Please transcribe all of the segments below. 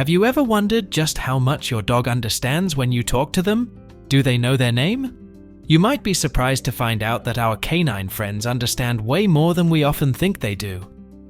Have you ever wondered just how much your dog understands when you talk to them? Do they know their name? You might be surprised to find out that our canine friends understand way more than we often think they do.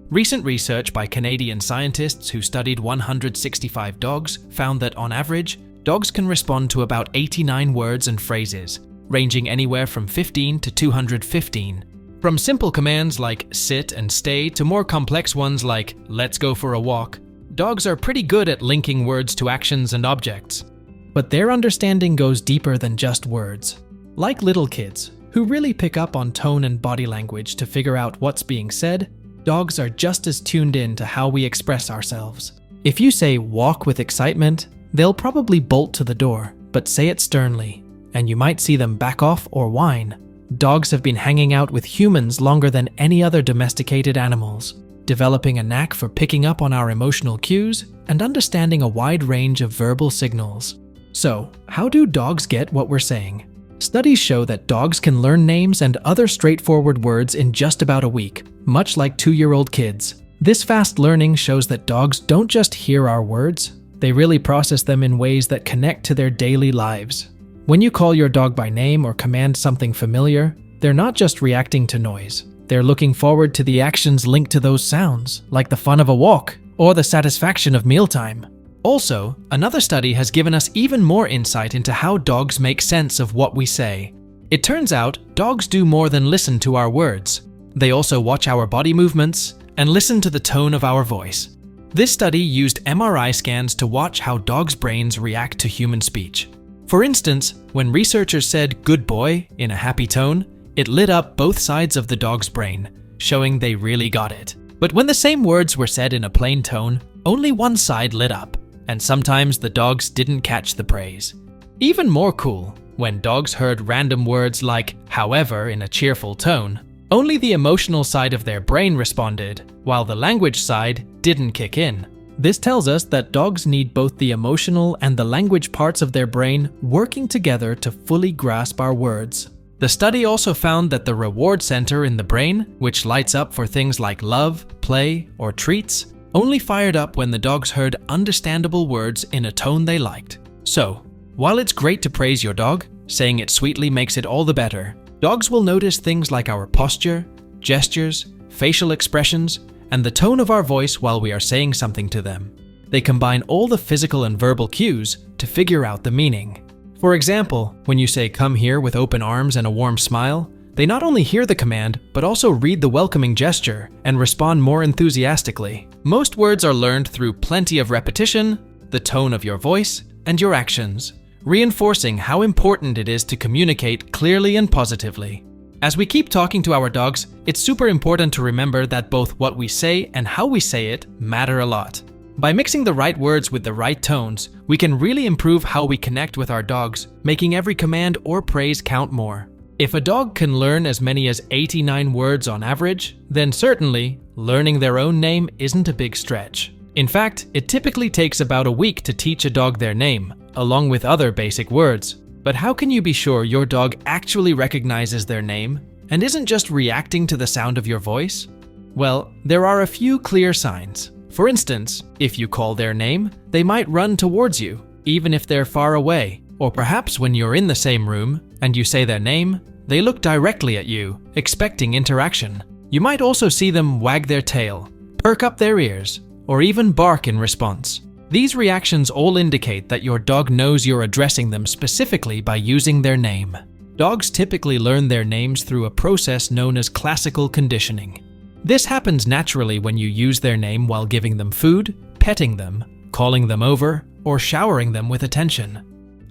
Recent research by Canadian scientists who studied 165 dogs found that on average, dogs can respond to about 89 words and phrases, ranging anywhere from 15 to 215. From simple commands like sit and stay to more complex ones like let's go for a walk, dogs are pretty good at linking words to actions and objects. But their understanding goes deeper than just words. Like little kids, who really pick up on tone and body language to figure out what's being said, dogs are just as tuned in to how we express ourselves. If you say walk with excitement, they'll probably bolt to the door, but say it sternly, and you might see them back off or whine. Dogs have been hanging out with humans longer than any other domesticated animals, developing a knack for picking up on our emotional cues and understanding a wide range of verbal signals. So, how do dogs get what we're saying? Studies show that dogs can learn names and other straightforward words in just about a week, much like 2-year-old kids. This fast learning shows that dogs don't just hear our words, they really process them in ways that connect to their daily lives. When you call your dog by name or command something familiar, they're not just reacting to noise. They're looking forward to the actions linked to those sounds, like the fun of a walk or the satisfaction of mealtime. Also, another study has given us even more insight into how dogs make sense of what we say. It turns out, dogs do more than listen to our words. They also watch our body movements and listen to the tone of our voice. This study used MRI scans to watch how dogs' brains react to human speech. For instance, when researchers said "good boy" in a happy tone, it lit up both sides of the dog's brain, showing they really got it. But when the same words were said in a plain tone, only one side lit up. And sometimes the dogs didn't catch the praise. Even more cool, when dogs heard random words like however in a cheerful tone, only the emotional side of their brain responded, while the language side didn't kick in. This tells us that dogs need both the emotional and the language parts of their brain working together to fully grasp our words. The study also found that the reward center in the brain, which lights up for things like love, play, or treats, only fired up when the dogs heard understandable words in a tone they liked. So, while it's great to praise your dog, saying it sweetly makes it all the better. Dogs will notice things like our posture, gestures, facial expressions, and the tone of our voice while we are saying something to them. They combine all the physical and verbal cues to figure out the meaning. For example, when you say "come here" with open arms and a warm smile, they not only hear the command, but also read the welcoming gesture and respond more enthusiastically. Most words are learned through plenty of repetition, the tone of your voice, and your actions, reinforcing how important it is to communicate clearly and positively. As we keep talking to our dogs, it's super important to remember that both what we say and how we say it matter a lot. By mixing the right words with the right tones, we can really improve how we connect with our dogs, making every command or praise count more. If a dog can learn as many as 89 words on average, then certainly, learning their own name isn't a big stretch. In fact, it typically takes about a week to teach a dog their name, along with other basic words. But how can you be sure your dog actually recognizes their name and isn't just reacting to the sound of your voice? Well, there are a few clear signs. For instance, if you call their name, they might run towards you, even if they're far away. Or perhaps when you're in the same room and you say their name, they look directly at you, expecting interaction. You might also see them wag their tail, perk up their ears, or even bark in response. These reactions all indicate that your dog knows you're addressing them specifically by using their name. Dogs typically learn their names through a process known as classical conditioning. This happens naturally when you use their name while giving them food, petting them, calling them over, or showering them with attention.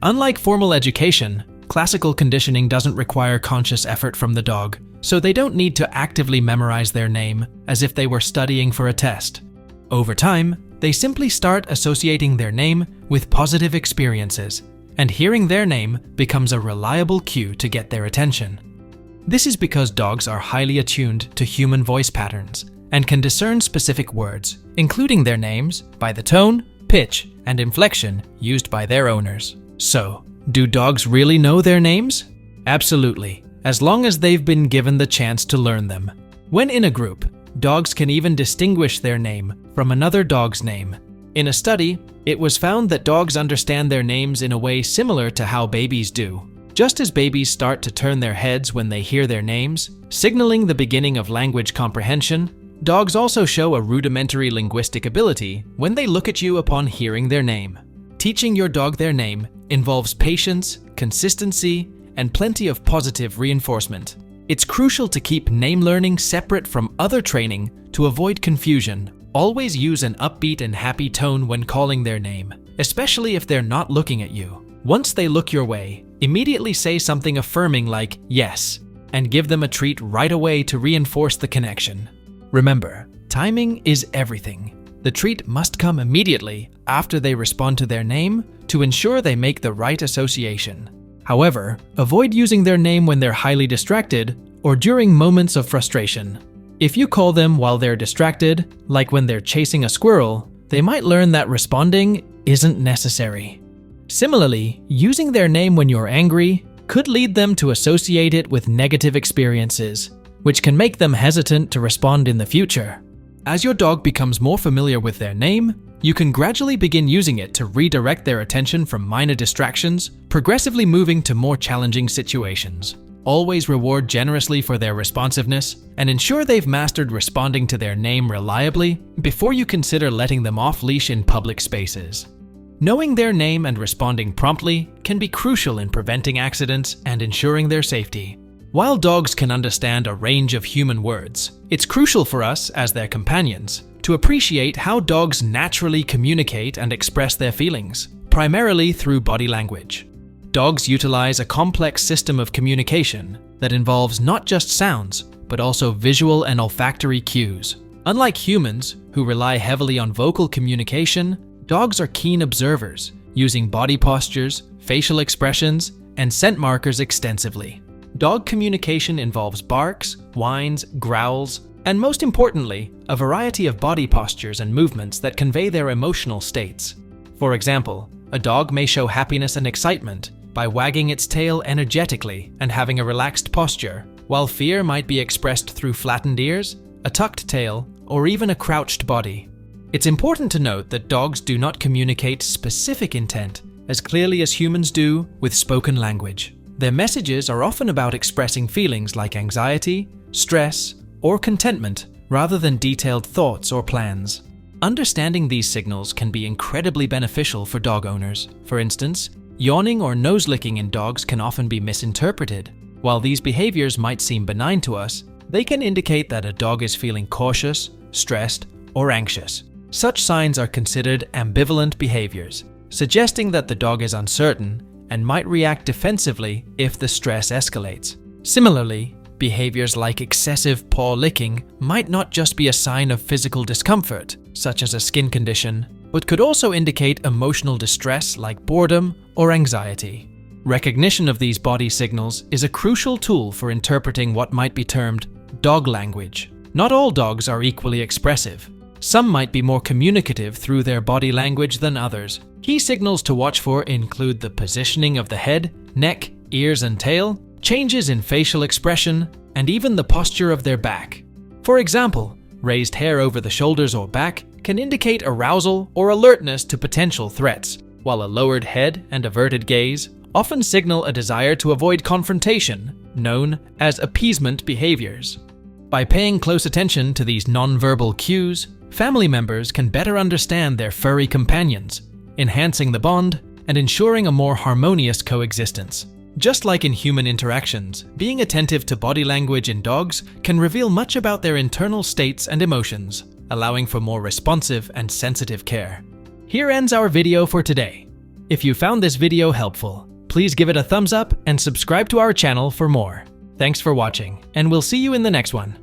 Unlike formal education, classical conditioning doesn't require conscious effort from the dog, so they don't need to actively memorize their name as if they were studying for a test. Over time, they simply start associating their name with positive experiences, and hearing their name becomes a reliable cue to get their attention. This is because dogs are highly attuned to human voice patterns and can discern specific words, including their names, by the tone, pitch, and inflection used by their owners. So, do dogs really know their names? Absolutely, as long as they've been given the chance to learn them. When in a group, dogs can even distinguish their name from another dog's name. In a study, it was found that dogs understand their names in a way similar to how babies do. Just as babies start to turn their heads when they hear their names, signaling the beginning of language comprehension, dogs also show a rudimentary linguistic ability when they look at you upon hearing their name. Teaching your dog their name involves patience, consistency, and plenty of positive reinforcement. It's crucial to keep name learning separate from other training to avoid confusion. Always use an upbeat and happy tone when calling their name, especially if they're not looking at you. Once they look your way, immediately say something affirming like yes, and give them a treat right away to reinforce the connection. Remember, timing is everything. The treat must come immediately after they respond to their name to ensure they make the right association. However, avoid using their name when they're highly distracted or during moments of frustration. If you call them while they're distracted, like when they're chasing a squirrel, they might learn that responding isn't necessary. Similarly, using their name when you're angry could lead them to associate it with negative experiences, which can make them hesitant to respond in the future. As your dog becomes more familiar with their name, you can gradually begin using it to redirect their attention from minor distractions, progressively moving to more challenging situations. Always reward generously for their responsiveness and ensure they've mastered responding to their name reliably before you consider letting them off leash in public spaces. Knowing their name and responding promptly can be crucial in preventing accidents and ensuring their safety. While dogs can understand a range of human words, it's crucial for us, as their companions, to appreciate how dogs naturally communicate and express their feelings, primarily through body language. Dogs utilize a complex system of communication that involves not just sounds, but also visual and olfactory cues. Unlike humans, who rely heavily on vocal communication, dogs are keen observers, using body postures, facial expressions, and scent markers extensively. Dog communication involves barks, whines, growls, and most importantly, a variety of body postures and movements that convey their emotional states. For example, a dog may show happiness and excitement by wagging its tail energetically and having a relaxed posture, while fear might be expressed through flattened ears, a tucked tail, or even a crouched body. It's important to note that dogs do not communicate specific intent as clearly as humans do with spoken language. Their messages are often about expressing feelings like anxiety, stress, or contentment rather than detailed thoughts or plans. Understanding these signals can be incredibly beneficial for dog owners. For instance, yawning or nose-licking in dogs can often be misinterpreted. While these behaviors might seem benign to us, they can indicate that a dog is feeling cautious, stressed, or anxious. Such signs are considered ambivalent behaviors, suggesting that the dog is uncertain and might react defensively if the stress escalates. Similarly, behaviors like excessive paw licking might not just be a sign of physical discomfort, such as a skin condition, but could also indicate emotional distress like boredom or anxiety. Recognition of these body signals is a crucial tool for interpreting what might be termed dog language. Not all dogs are equally expressive. Some might be more communicative through their body language than others. Key signals to watch for include the positioning of the head, neck, ears, and tail, changes in facial expression, and even the posture of their back. For example, raised hair over the shoulders or back can indicate arousal or alertness to potential threats, while a lowered head and averted gaze often signal a desire to avoid confrontation, known as appeasement behaviors. By paying close attention to these nonverbal cues, family members can better understand their furry companions, enhancing the bond and ensuring a more harmonious coexistence. Just like in human interactions, being attentive to body language in dogs can reveal much about their internal states and emotions, allowing for more responsive and sensitive care. Here ends our video for today. If you found this video helpful, please give it a thumbs up and subscribe to our channel for more. Thanks for watching, and we'll see you in the next one.